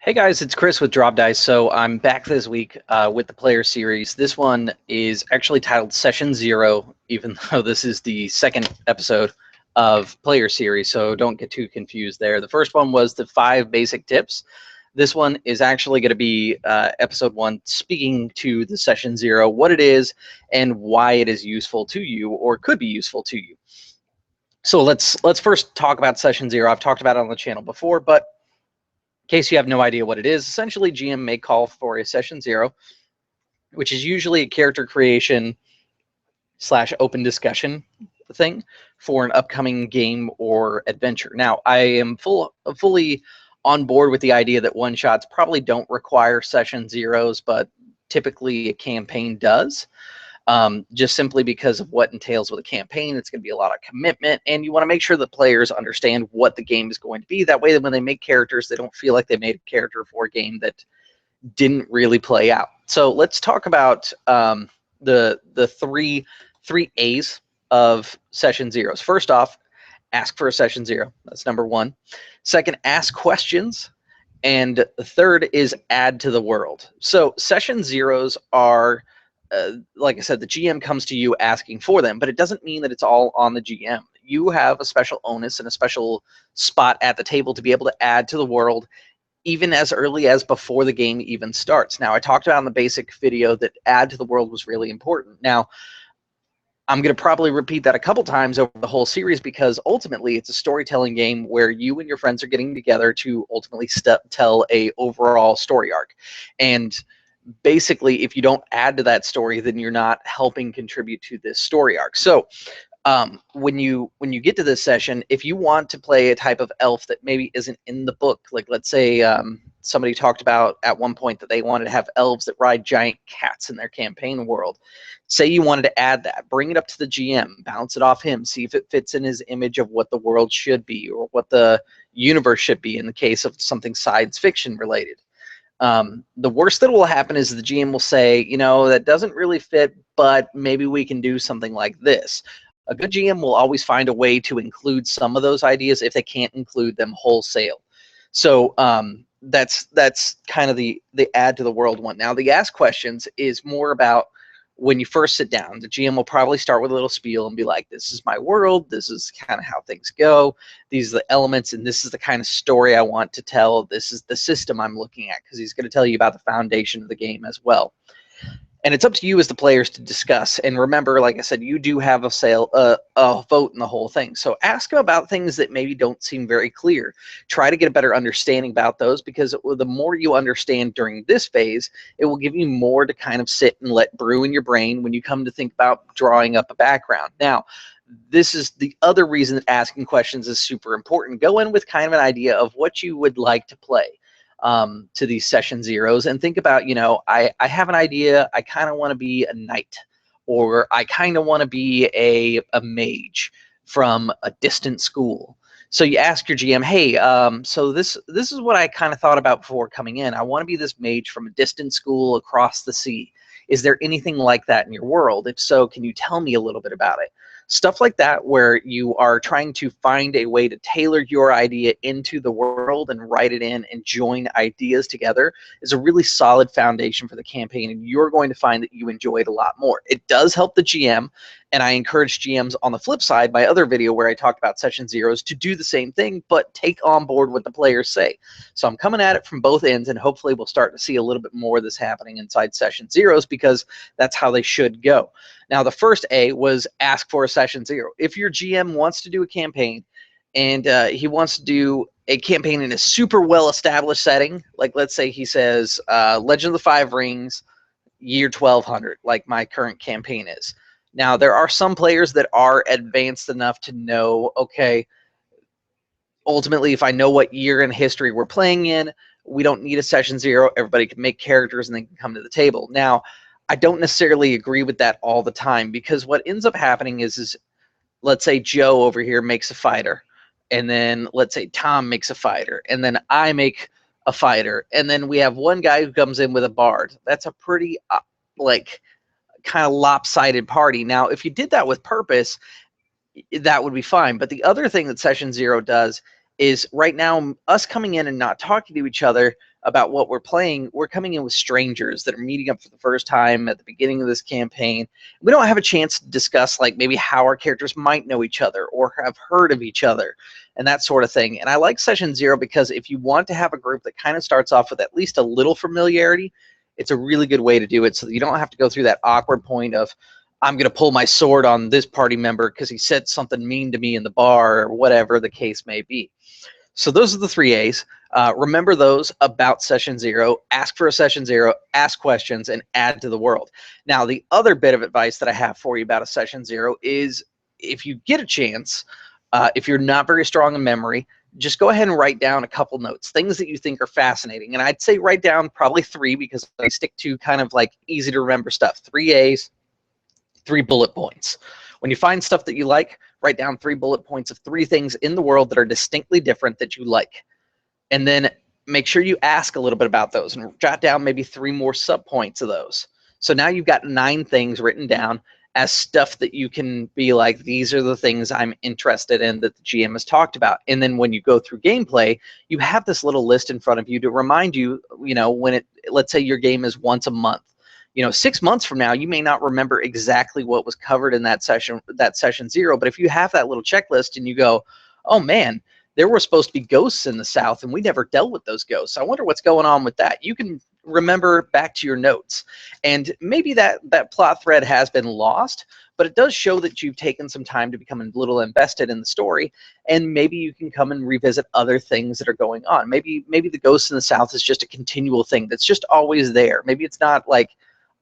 Hey guys, it's Chris with Drop Dice. So I'm back this week with the player series. This one is actually titled Session Zero, even though this is the second episode of player series. So don't get too confused there. The first one was the 5 basic tips. This one is actually going to be episode 1, speaking to the Session Zero, what it is and why it is useful to you or could be useful to you. So let's first talk about Session Zero. I've talked about it on the channel before, but in case you have no idea what it is, essentially GM may call for a Session Zero, which is usually a character creation / open discussion thing for an upcoming game or adventure. Now, I am fully on board with the idea that one-shots probably don't require Session Zeros, but typically a campaign does. Just simply because of what entails with a campaign. It's going to be a lot of commitment, and you want to make sure that players understand what the game is going to be. That way, that when they make characters, they don't feel like they made a character for a game that didn't really play out. So let's talk about the three A's of Session Zeros. First off, ask for a Session Zero. That's number 1. Second, ask questions. And third is add to the world. So Session Zeros are like I said, the GM comes to you asking for them, but it doesn't mean that it's all on the GM. You have a special onus and a special spot at the table to be able to add to the world even as early as before the game even starts. Now, I talked about in the basic video that add to the world was really important. Now, I'm going to probably repeat that a couple times over the whole series because ultimately it's a storytelling game where you and your friends are getting together to ultimately tell a overall story arc. And basically, if you don't add to that story, then you're not helping contribute to this story arc. So when you get to this session, if you want to play a type of elf that maybe isn't in the book, like let's say somebody talked about at one point that they wanted to have elves that ride giant cats in their campaign world. Say you wanted to add that, bring it up to the GM, bounce it off him, see if it fits in his image of what the world should be or what the universe should be in the case of something science fiction related. The worst that will happen is the GM will say, you know, that doesn't really fit, but maybe we can do something like this. A good GM will always find a way to include some of those ideas if they can't include them wholesale. So that's kind of the add to the world one. Now, the ask questions is more about when you first sit down. The GM will probably start with a little spiel and be like, this is my world, this is kind of how things go, these are the elements, and this is the kind of story I want to tell, this is the system I'm looking at, because he's going to tell you about the foundation of the game as well. And it's up to you as the players to discuss. And remember, like I said, you do have a vote in the whole thing. So ask about things that maybe don't seem very clear. Try to get a better understanding about those, because the more you understand during this phase, it will give you more to kind of sit and let brew in your brain when you come to think about drawing up a background. Now, this is the other reason that asking questions is super important. Go in with kind of an idea of what you would like to play. To these Session Zeros and think about, you know, I have an idea. I kind of want to be a knight, or I kind of want to be a mage from a distant school. So you ask your GM, hey, so this is what I kind of thought about before coming in. I want to be this mage from a distant school across the sea. Is there anything like that in your world? If so, can you tell me a little bit about it? Stuff like that, where you are trying to find a way to tailor your idea into the world and write it in and join ideas together, is a really solid foundation for the campaign, and you're going to find that you enjoy it a lot more. It does help the GM, and I encourage GMs on the flip side, my other video where I talked about Session Zeros, to do the same thing, but take on board what the players say. So I'm coming at it from both ends, and hopefully we'll start to see a little bit more of this happening inside Session Zeros, because that's how they should go. Now, the first A was ask for a Session Zero. If your GM wants to do a campaign and he wants to do a campaign in a super well-established setting, like let's say he says Legend of the Five Rings, year 1200, like my current campaign is. Now, there are some players that are advanced enough to know, okay, ultimately, if I know what year in history we're playing in, we don't need a Session Zero. Everybody can make characters and they can come to the table. Now, I don't necessarily agree with that all the time, because what ends up happening is let's say Joe over here makes a fighter, and then let's say Tom makes a fighter, and then I make a fighter, and then we have one guy who comes in with a bard. That's a pretty like kind of lopsided party. Now, if you did that with purpose, that would be fine. But the other thing that Session Zero does is, right now, us coming in and not talking to each other about what we're playing, we're coming in with strangers that are meeting up for the first time at the beginning of this campaign. We don't have a chance to discuss like maybe how our characters might know each other or have heard of each other and that sort of thing. And I like Session Zero because if you want to have a group that kind of starts off with at least a little familiarity, it's a really good way to do it so that you don't have to go through that awkward point of, I'm going to pull my sword on this party member because he said something mean to me in the bar or whatever the case may be. So those are the 3 A's. Remember those about Session Zero. Ask for a Session Zero, ask questions, and add to the world. Now, the other bit of advice that I have for you about a Session Zero is if you get a chance, if you're not very strong in memory, just go ahead and write down a couple notes, things that you think are fascinating. And I'd say write down probably 3 because I stick to kind of like easy to remember stuff. 3 A's, 3 bullet points. When you find stuff that you like, write down 3 bullet points of 3 things in the world that are distinctly different that you like. And then make sure you ask a little bit about those and jot down maybe 3 more subpoints of those. So now you've got 9 things written down as stuff that you can be like, these are the things I'm interested in that the GM has talked about. And then when you go through gameplay, you have this little list in front of you to remind you, when let's say your game is once a month. 6 months from now, you may not remember exactly what was covered in that session zero. But if you have that little checklist and you go, oh man, there were supposed to be ghosts in the South and we never dealt with those ghosts. I wonder what's going on with that. You can remember back to your notes. And maybe that plot thread has been lost, but it does show that you've taken some time to become a little invested in the story. And maybe you can come and revisit other things that are going on. Maybe the ghosts in the South is just a continual thing that's just always there. Maybe it's not like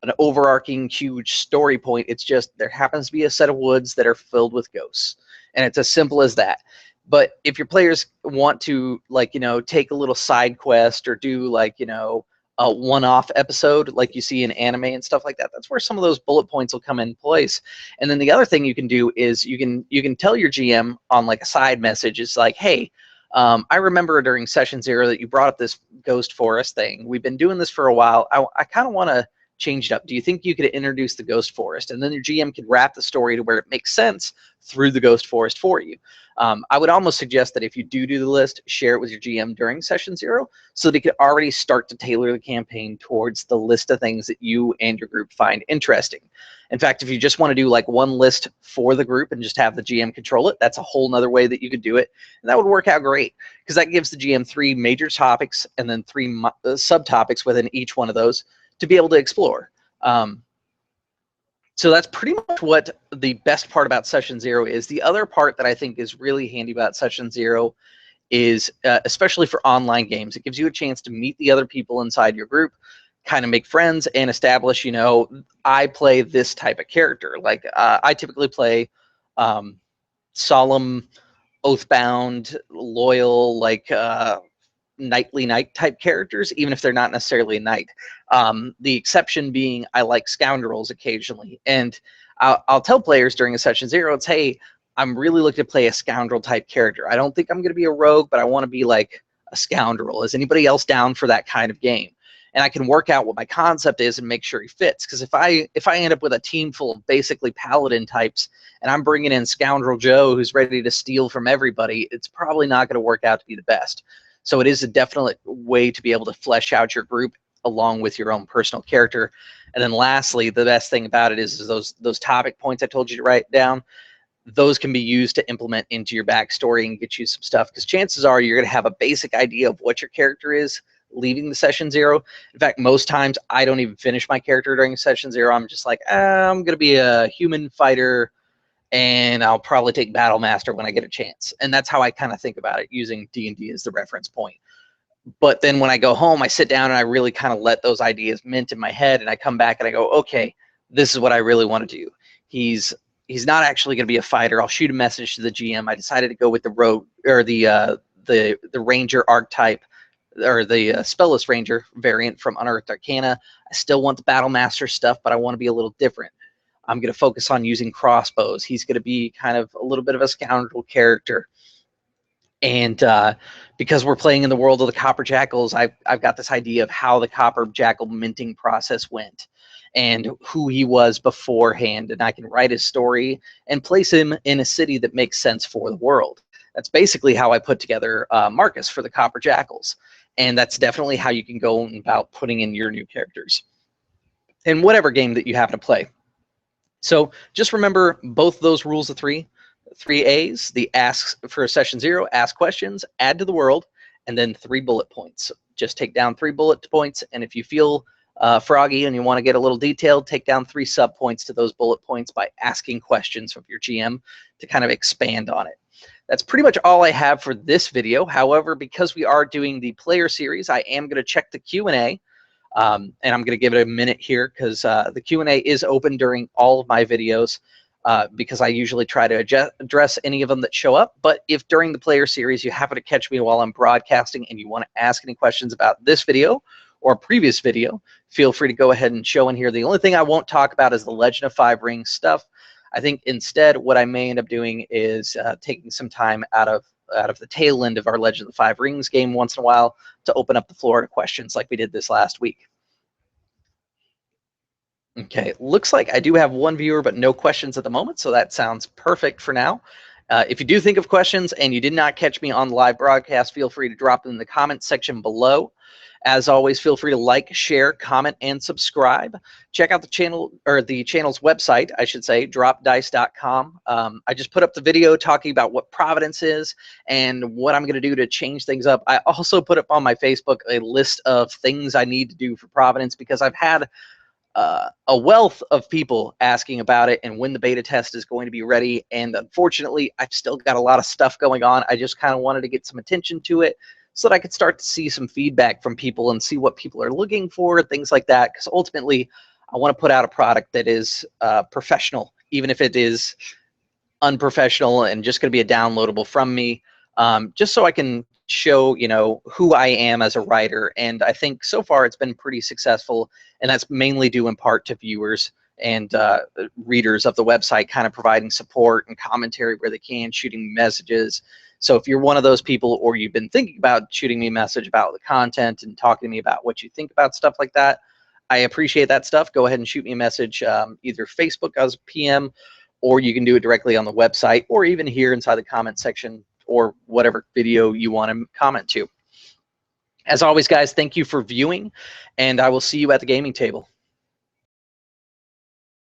an overarching huge story point. It's just there happens to be a set of woods that are filled with ghosts, and it's as simple as that. But if your players want to take a little side quest or do a one-off episode like you see in anime and stuff like that, that's where some of those bullet points will come in place. And then the other thing you can do is you can tell your GM on like a side message, it's like, hey, I remember during Session Zero that you brought up this ghost forest thing. We've been doing this for a while. I kind of want to change it up. Do you think you could introduce the ghost forest? And then your GM could wrap the story to where it makes sense through the ghost forest for you. I would almost suggest that if you do the list, share it with your GM during Session Zero so that he could already start to tailor the campaign towards the list of things that you and your group find interesting. In fact, if you just want to do like one list for the group and just have the GM control it, that's a whole nother way that you could do it. And that would work out great because that gives the GM 3 major topics and then 3 subtopics within each one of those to be able to explore. So that's pretty much what the best part about Session Zero is. The other part that I think is really handy about Session Zero is, especially for online games, it gives you a chance to meet the other people inside your group, kind of make friends and establish, I play this type of character. Like I typically play solemn, oathbound, loyal, knightly knight type characters, even if they're not necessarily a knight. The exception being I like scoundrels occasionally. And I'll tell players during a Session Zero, it's, hey, I'm really looking to play a scoundrel type character. I don't think I'm going to be a rogue, but I want to be like a scoundrel. Is anybody else down for that kind of game? And I can work out what my concept is and make sure he fits. Because if I end up with a team full of basically paladin types and I'm bringing in Scoundrel Joe who's ready to steal from everybody, it's probably not going to work out to be the best. So it is a definite way to be able to flesh out your group along with your own personal character. And then lastly, the best thing about it is those topic points I told you to write down. Those can be used to implement into your backstory and get you some stuff, because chances are you're going to have a basic idea of what your character is leaving the Session Zero. In fact, most times I don't even finish my character during Session Zero. I'm just like, I'm going to be a human fighter and I'll probably take Battle Master when I get a chance. And that's how I kind of think about it, using D&D as the reference point. But then when I go home, I sit down and I really kind of let those ideas mint in my head, and I come back and I go, okay, this is what I really want to do. He's not actually going to be a fighter. I'll shoot a message to the GM. I decided to go with the rogue, or the ranger archetype, or the spellless ranger variant from Unearthed Arcana. I still want the Battle Master stuff, but I want to be a little different. I'm going to focus on using crossbows. He's going to be kind of a little bit of a scoundrel character. And because we're playing in the world of the Copper Jackals, I've got this idea of how the Copper Jackal minting process went and who he was beforehand. And I can write his story and place him in a city that makes sense for the world. That's basically how I put together Marcus for the Copper Jackals. And that's definitely how you can go about putting in your new characters in whatever game that you happen to play. So just remember both those rules of three A's, the ask for session 0, ask questions, add to the world, and then 3 bullet points. Just take down 3 bullet points, and if you feel froggy and you want to get a little detailed, take down 3 sub points to those bullet points by asking questions of your GM to kind of expand on it. That's pretty much all I have for this video. However, because we are doing the player series, I am going to check the Q&A. And I'm going to give it a minute here because the Q&A is open during all of my videos because I usually try to address any of them that show up. But if during the player series you happen to catch me while I'm broadcasting and you want to ask any questions about this video or a previous video, feel free to go ahead and show in here. The only thing I won't talk about is the Legend of Five Rings stuff. I think instead what I may end up doing is taking some time out of the tail end of our Legend of the Five Rings game once in a while to open up the floor to questions like we did this last week. Okay, looks like I do have 1 viewer, but no questions at the moment, so that sounds perfect for now. If you do think of questions and you did not catch me on the live broadcast, feel free to drop them in the comments section below. As always, feel free to like, share, comment, and subscribe. Check out the channel, or the channel's website, I should say, dropdice.com. I just put up the video talking about what Providence is and what I'm going to do to change things up. I also put up on my Facebook a list of things I need to do for Providence because I've had a wealth of people asking about it and when the beta test is going to be ready. And unfortunately, I've still got a lot of stuff going on. I just kind of wanted to get some attention to it so that I could start to see some feedback from people and see what people are looking for, things like that. Because ultimately, I want to put out a product that is professional, even if it is unprofessional and just going to be a downloadable from me, just so I can show, you know, who I am as a writer. And I think so far it's been pretty successful, and that's mainly due in part to viewers and readers of the website kind of providing support and commentary where they can, shooting messages. So if you're one of those people, or you've been thinking about shooting me a message about the content and talking to me about what you think about stuff like that, I appreciate that stuff. Go ahead and shoot me a message, either Facebook as PM, or you can do it directly on the website, or even here inside the comment section, or whatever video you want to comment to. As always, guys, thank you for viewing, and I will see you at the gaming table.